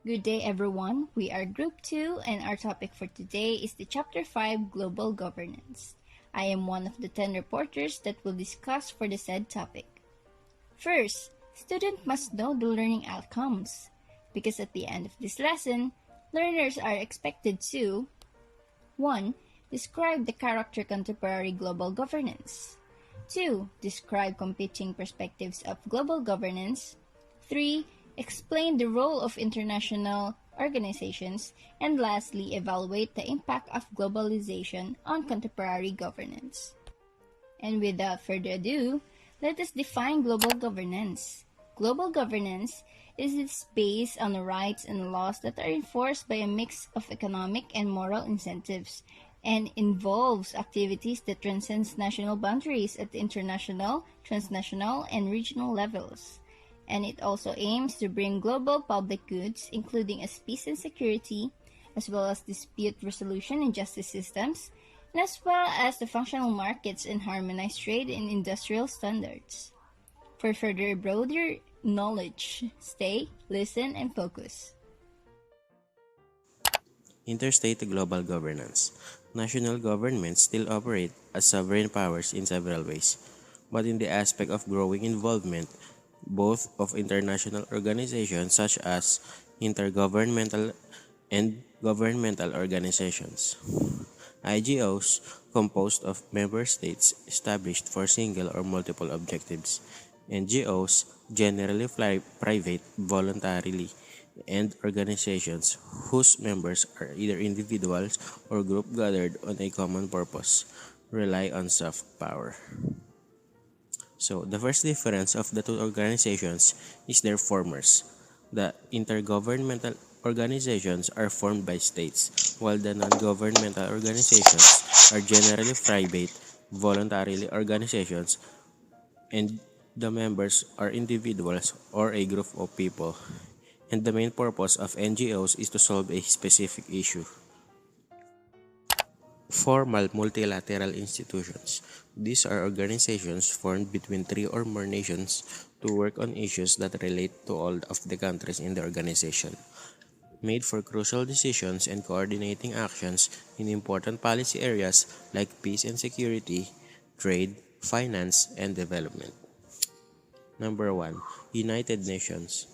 Good day, everyone. We are Group 2, and our topic for today is the Chapter 5 Global Governance. I am one of the 10 reporters that will discuss for the said topic. First, student must know the learning outcomes, because at the end of this lesson, learners are expected to 1. Describe the character contemporary global governance. 2. Describe competing perspectives of global governance. 3. Explain the role of international organizations. And lastly, evaluate the impact of globalization on contemporary governance. And without further ado, let us define global governance. Global governance is based on the rights and laws that are enforced by a mix of economic and moral incentives and involves activities that transcends national boundaries at the international, transnational, and regional levels. And it also aims to bring global public goods, including as peace and security, as well as dispute resolution and justice systems, and as well as the functional markets and harmonized trade and industrial standards. For further broader knowledge, stay, listen, and focus. Interstate global governance. National governments still operate as sovereign powers in several ways, but in the aspect of growing involvement, both of international organizations such as intergovernmental and governmental organizations. IGOs, composed of member states established for single or multiple objectives. NGOs, generally private, voluntarily, and organizations whose members are either individuals or group gathered on a common purpose, rely on soft power. So, the first difference of the two organizations is their formers. The intergovernmental organizations are formed by states, while the non-governmental organizations are generally private, voluntarily organizations, and the members are individuals or a group of people. And the main purpose of NGOs is to solve a specific issue. Formal multilateral institutions. These are organizations formed between three or more nations to work on issues that relate to all of the countries in the organization. Made for crucial decisions and coordinating actions in important policy areas like peace and security, trade, finance, and development. Number 1. United Nations.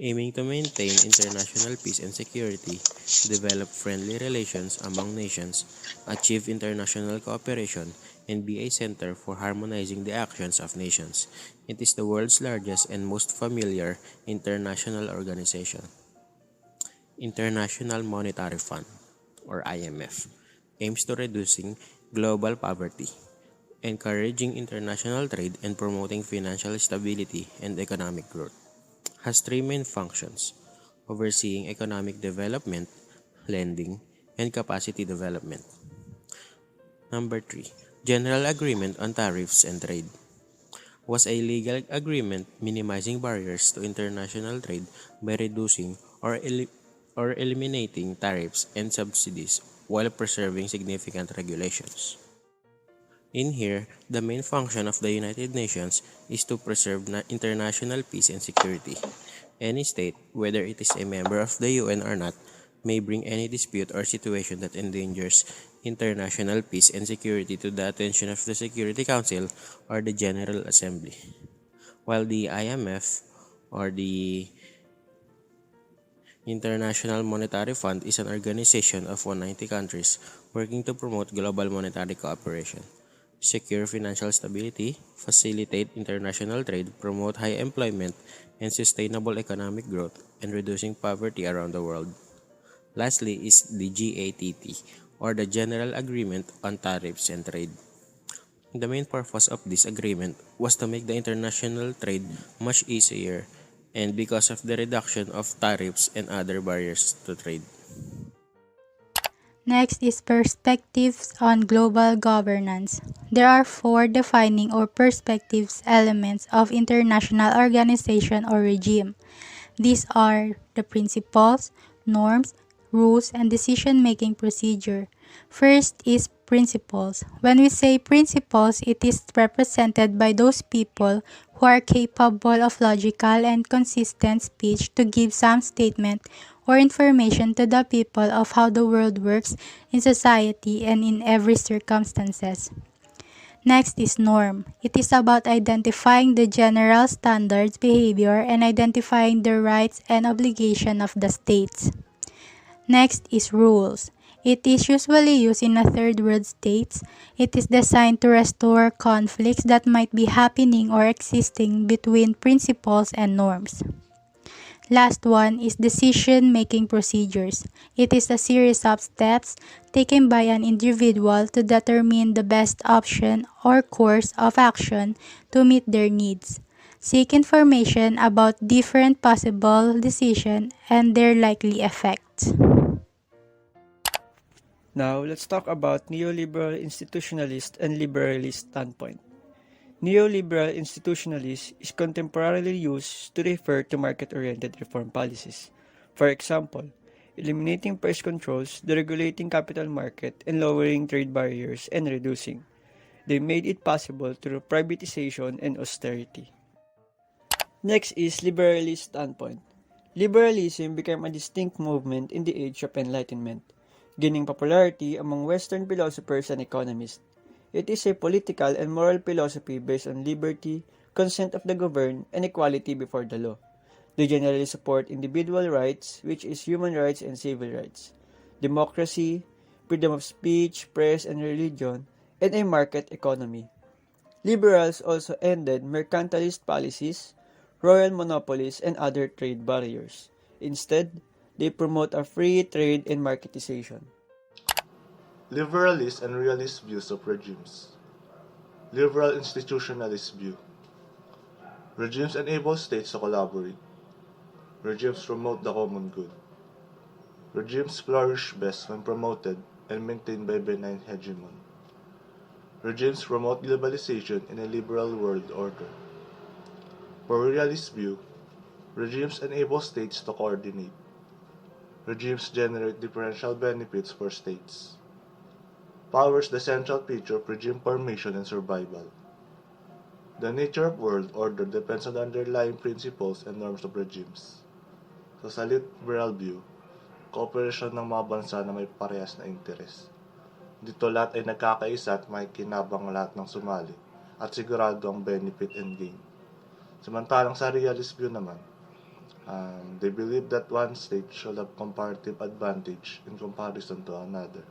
Aiming to maintain international peace and security, develop friendly relations among nations, achieve international cooperation, and be a center for harmonizing the actions of nations. It is the world's largest and most familiar international organization. International Monetary Fund, or IMF, aims to reducing global poverty, encouraging international trade, and promoting financial stability and economic growth. Has three main functions: overseeing economic development, lending, and capacity development. Number 3. General Agreement on Tariffs and Trade was a legal agreement minimizing barriers to international trade by reducing or eliminating tariffs and subsidies while preserving significant regulations. In here, the main function of the United Nations is to preserve international peace and security. Any state, whether it is a member of the UN or not, may bring any dispute or situation that endangers international peace and security to the attention of the Security Council or the General Assembly. While the IMF, or the International Monetary Fund, is an organization of 190 countries working to promote global monetary cooperation, secure financial stability, facilitate international trade, promote high employment and sustainable economic growth, and reducing poverty around the world. Lastly is the GATT, or the General Agreement on Tariffs and Trade. The main purpose of this agreement was to make the international trade much easier, and because of the reduction of tariffs and other barriers to trade. Next is perspectives on global governance. There are four defining or perspectives elements of international organization or regime. These are the principles, norms, rules, and decision-making procedure. First is principles. When we say principles, it is represented by those people who are capable of logical and consistent speech to give some statement or information to the people of how the world works in society and in every circumstances. Next is norm. It is about identifying the general standards behavior and identifying the rights and obligation of the states. Next is rules. It is usually used in a third world states. It is designed to restore conflicts that might be happening or existing between principles and norms. Last one is decision-making procedures. It is a series of steps taken by an individual to determine the best option or course of action to meet their needs. Seek information about different possible decisions and their likely effects. Now, let's talk about neoliberal institutionalist and liberalist standpoint. Neoliberal institutionalist is contemporarily used to refer to market-oriented reform policies. For example, eliminating price controls, deregulating capital market, and lowering trade barriers and reducing. They made it possible through privatization and austerity. Next is liberalist standpoint. Liberalism became a distinct movement in the age of Enlightenment, gaining popularity among Western philosophers and economists. It is a political and moral philosophy based on liberty, consent of the governed, and equality before the law. They generally support individual rights, which is human rights and civil rights, democracy, freedom of speech, press and religion, and a market economy. Liberals also ended mercantilist policies, royal monopolies, and other trade barriers. Instead, they promote a free trade and marketization. Liberalist and realist views of regimes. Liberal institutionalist view. Regimes enable states to collaborate. Regimes promote the common good. Regimes flourish best when promoted and maintained by benign hegemon. Regimes promote globalization in a liberal world order. For realist view, regimes enable states to coordinate. Regimes generate differential benefits for states. Power is the central feature of regime formation and survival. The nature of world order depends on the underlying principles and norms of regimes. Sa liberal view, kooperasyon ng mga bansa na may parehas na interes. Dito lahat ay nagkakaisa at may kinabang lahat ng sumali at sigurado ang benefit and gain. Samantalang sa realist view naman, they believe that one state should have comparative advantage in comparison to another.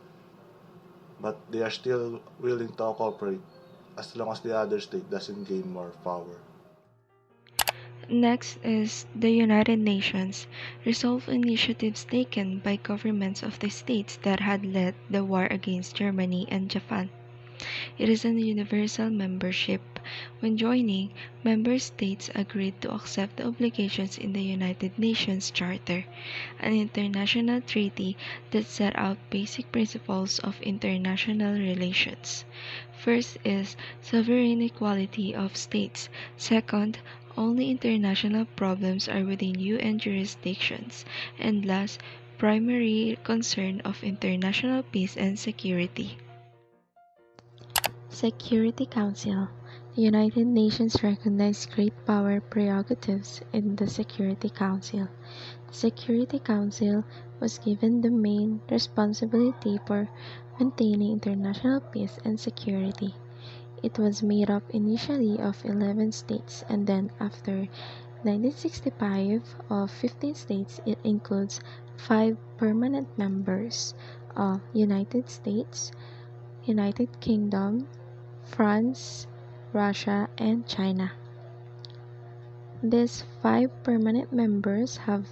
But they are still willing to cooperate as long as the other state doesn't gain more power. Next is the United Nations resolve initiatives taken by governments of the states that had led the war against Germany and Japan. It is a universal membership. When joining, member states agreed to accept the obligations in the United Nations Charter, an international treaty that set out basic principles of international relations. First is sovereign equality of states. Second, only international problems are within UN jurisdictions. And last, primary concern of international peace and security. Security Council. The United Nations recognized great power prerogatives in the Security Council. The Security Council was given the main responsibility for maintaining international peace and security. It was made up initially of 11 states and then after 1965 of 15 states. It includes 5 permanent members: United States, United Kingdom, France, Russia, and China. These 5 permanent members have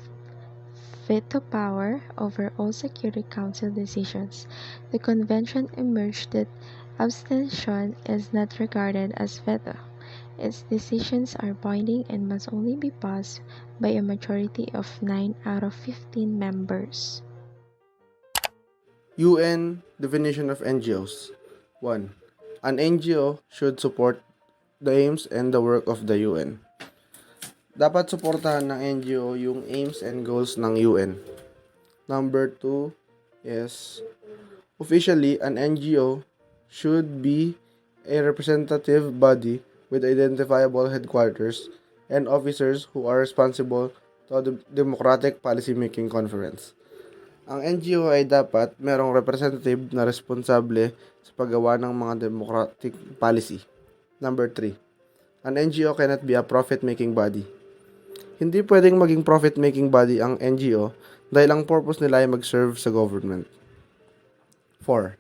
veto power over all Security Council decisions. The convention emerged that abstention is not regarded as veto. Its decisions are binding and must only be passed by a majority of 9 out of 15 members. UN definition of NGOs. 1. An NGO should support the aims and the work of the UN. Dapat suportahan ng NGO yung aims and goals ng UN. Number 2 is officially an NGO should be a representative body with identifiable headquarters and officers who are responsible to the Democratic Policymaking Conference. Ang NGO ay dapat merong representative na responsable sa paggawa ng mga democratic policy. Number 3. An NGO cannot be a profit-making body. Hindi pwedeng maging profit-making body ang NGO dahil ang purpose nila ay mag-serve sa government. 4.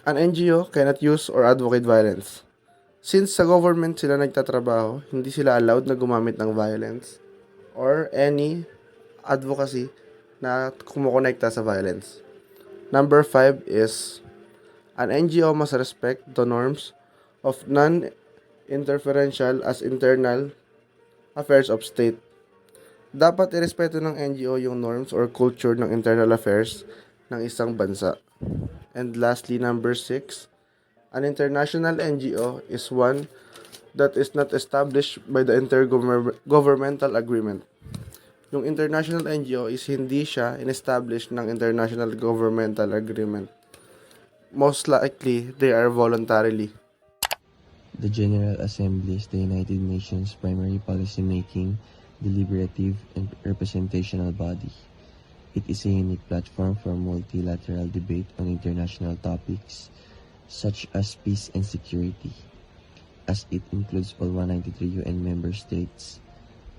An NGO cannot use or advocate violence. Since sa government sila nagtatrabaho, hindi sila allowed na gumamit ng violence or any advocacy na kumukonekta sa violence. Number 5 is an NGO must respect the norms of non-interferential as internal affairs of state. Dapat irespeto ng NGO yung norms or culture ng internal affairs ng isang bansa. And lastly, number 6, an international NGO is one that is not established by the intergovernmental agreement. Yung international NGO is hindi siya in-establish ng international governmental agreement. Most likely, they are voluntarily. The General Assembly is the United Nations' primary policy-making, deliberative, and representational body. It is a unique platform for multilateral debate on international topics such as peace and security, as it includes all 193 UN member states.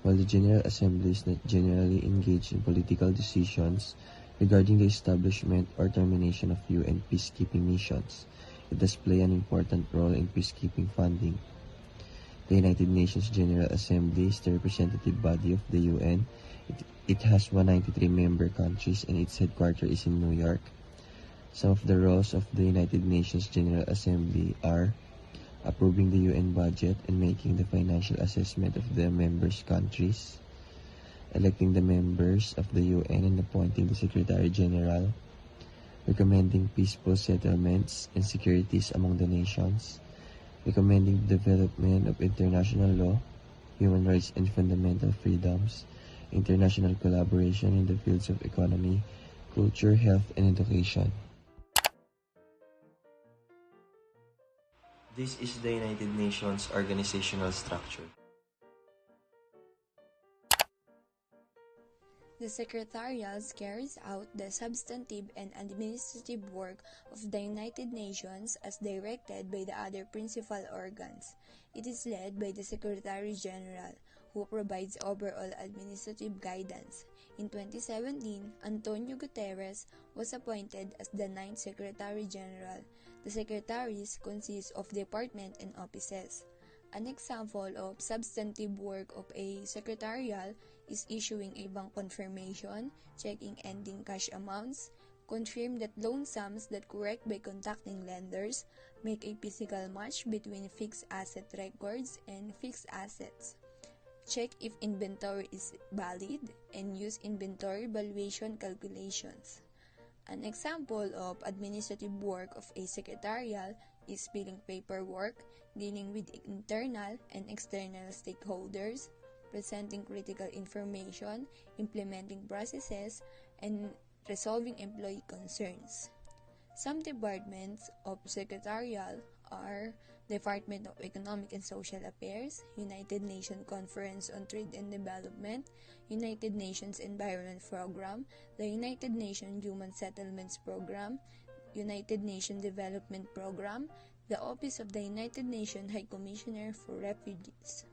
While the General Assembly is not generally engaged in political decisions regarding the establishment or termination of UN peacekeeping missions, it does play an important role in peacekeeping funding. The United Nations General Assembly is the representative body of the UN. It has 193 member countries and its headquarters is in New York. Some of the roles of the United Nations General Assembly are approving the UN budget and making the financial assessment of the members' countries, electing the members of the UN and appointing the Secretary General, recommending peaceful settlements and securities among the nations, recommending the development of international law, human rights and fundamental freedoms, international collaboration in the fields of economy, culture, health, and education. This is the United Nations organizational structure. The Secretariat carries out the substantive and administrative work of the United Nations as directed by the other principal organs. It is led by the Secretary General, who provides overall administrative guidance. In 2017, Antonio Guterres was appointed as the 9th Secretary General. The secretaries consist of departments and offices. An example of substantive work of a secretarial is issuing a bank confirmation, checking ending cash amounts, confirm that loan sums that correct by contacting lenders, make a physical match between fixed asset records and fixed assets, check if inventory is valid, and use inventory valuation calculations. An example of administrative work of a secretarial is filling paperwork, dealing with internal and external stakeholders, presenting critical information, implementing processes, and resolving employee concerns. Some departments of secretarial are Department of Economic and Social Affairs, United Nations Conference on Trade and Development, United Nations Environment Program, the United Nations Human Settlements Program, United Nations Development Program, the Office of the United Nations High Commissioner for Refugees.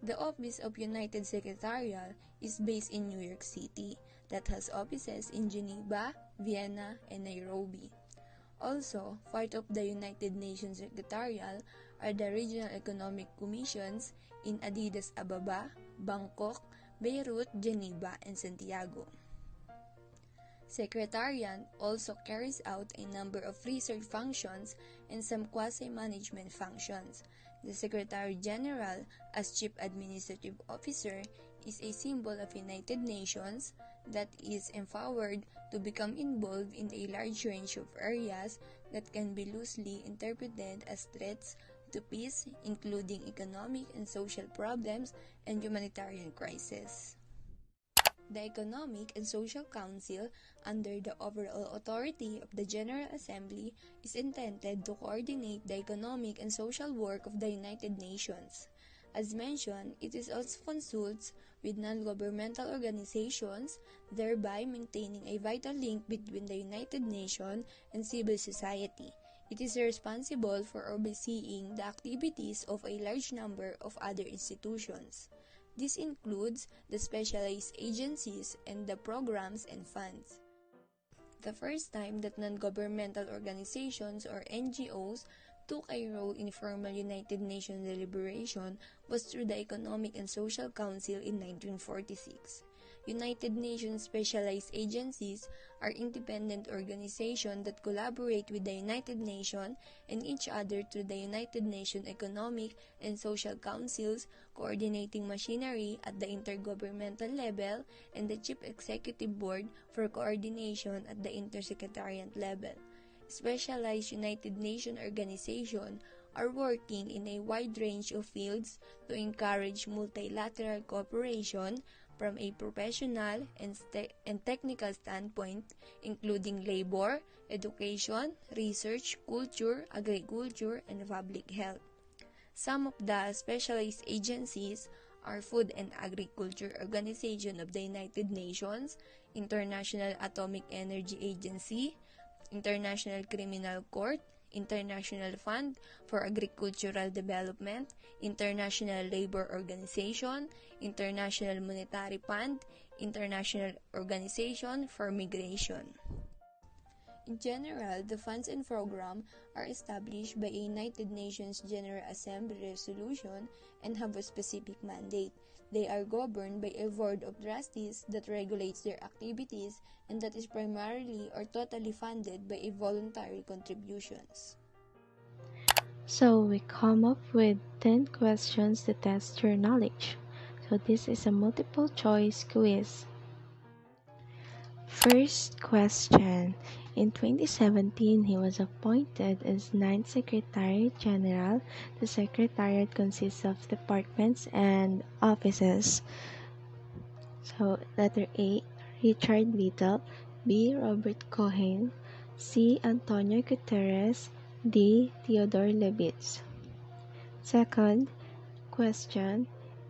The Office of United Secretarial is based in New York City, that has offices in Geneva, Vienna, and Nairobi. Also, part of the United Nations Secretarial are the Regional Economic Commissions in Addis Ababa, Bangkok, Beirut, Geneva, and Santiago. Secretariat also carries out a number of research functions and some quasi-management functions. The Secretary General, as Chief Administrative Officer, is a symbol of United Nations that is empowered to become involved in a large range of areas that can be loosely interpreted as threats to peace, including economic and social problems and humanitarian crises. The Economic and Social Council, under the overall authority of the General Assembly, is intended to coordinate the economic and social work of the United Nations. As mentioned, it is also consults with non-governmental organizations, thereby maintaining a vital link between the United Nations and civil society. It is responsible for overseeing the activities of a large number of other institutions. This includes the specialized agencies and the programs and funds. The first time that non-governmental organizations or NGOs took a role in formal United Nations deliberation was through the Economic and Social Council in 1946. United Nations specialized agencies are independent organizations that collaborate with the United Nations and each other through the United Nations Economic and Social Councils, coordinating machinery at the intergovernmental level, and the Chief Executive Board for coordination at the intersecretariat level. Specialized United Nations organizations are working in a wide range of fields to encourage multilateral cooperation from a professional and technical standpoint, including labor, education, research, culture, agriculture, and public health. Some of the specialized agencies are Food and Agriculture Organization of the United Nations, International Atomic Energy Agency, International Criminal Court, International Fund for Agricultural Development, International Labor Organization, International Monetary Fund, International Organization for Migration. In general, the funds and program are established by a United Nations General Assembly resolution and have a specific mandate. They are governed by a board of trustees that regulates their activities and that is primarily or totally funded by a voluntary contributions. So we come up with 10 questions to test your knowledge. So this is a multiple choice quiz. First question. In 2017, he was appointed as 9th Secretary General. The Secretariat consists of departments and offices. So, letter A, Richard Little. B, Robert Cohen. C, Antonio Guterres. D, Theodore Levitz. Second question.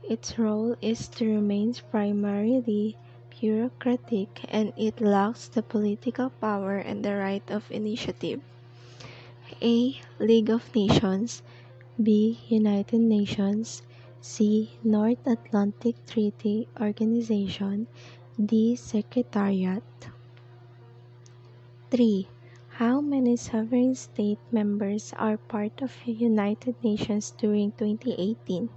Its role is to remain primarily bureaucratic and it lacks the political power and the right of initiative. A, League of Nations. B, United Nations. C, North Atlantic Treaty Organization. D, Secretariat. 3. How many sovereign state members are part of the United Nations during 2018?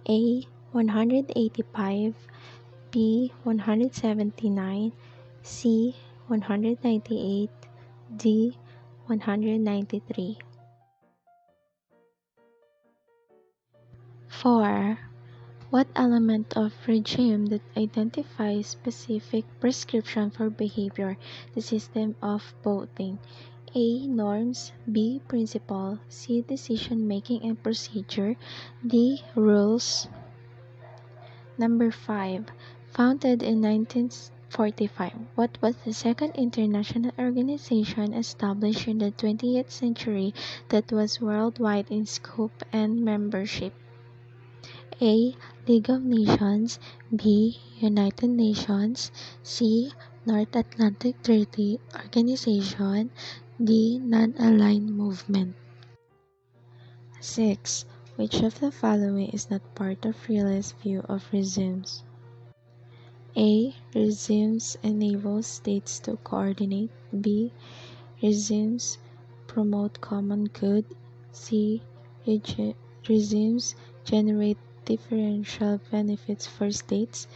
A, 185. B, 179, C, 198, D, 193. 4. What element of regime that identifies specific prescription for behavior, the system of voting? A, norms. B, principle. C, decision-making and procedure. D, rules. Number 5. Founded in 1945, what was the second international organization established in the 20th century that was worldwide in scope and membership? A, League of Nations. B, United Nations. C, North Atlantic Treaty Organization. D, Non-Aligned Movement. 6. Which of the following is not part of realist view of regimes? A, regimes enable states to coordinate. B, regimes promote common good. C, regimes generate differential benefits for states.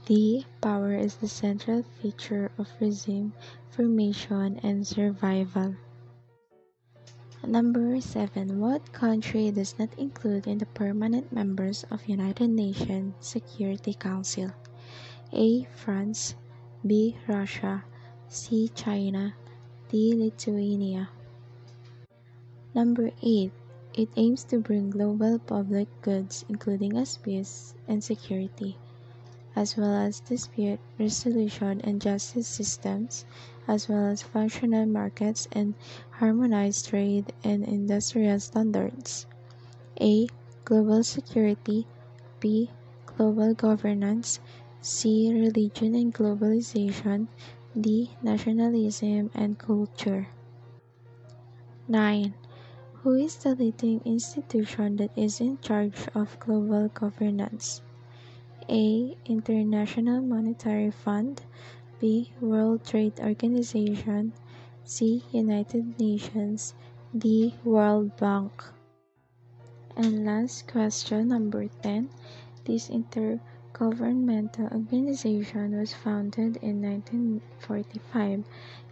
D, power is the central feature of regime formation and survival. Number 7. What country does not include in the permanent members of United Nations Security Council? A, France. B, Russia. C, China. D, Lithuania. Number 8. It aims to bring global public goods including as peace and security. as well as dispute resolution and justice systems, as well as functional markets and harmonized trade and industrial standards. A. Global security. B. Global governance. C. Religion and globalization. D. Nationalism and culture. 9. Who is the leading institution that is in charge of global governance? A. International Monetary Fund. B. World Trade Organization. C. United Nations. D. World Bank. And last question, number 10. This intergovernmental organization was founded in 1945,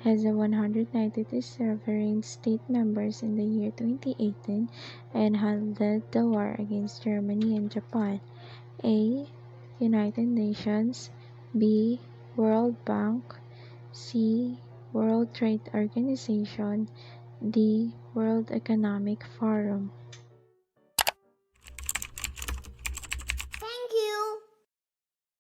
has 192 sovereign state members in the year 2018, and had led the war against Germany and Japan. A. United Nations. B. World Bank. C. World Trade Organization. D. World Economic Forum.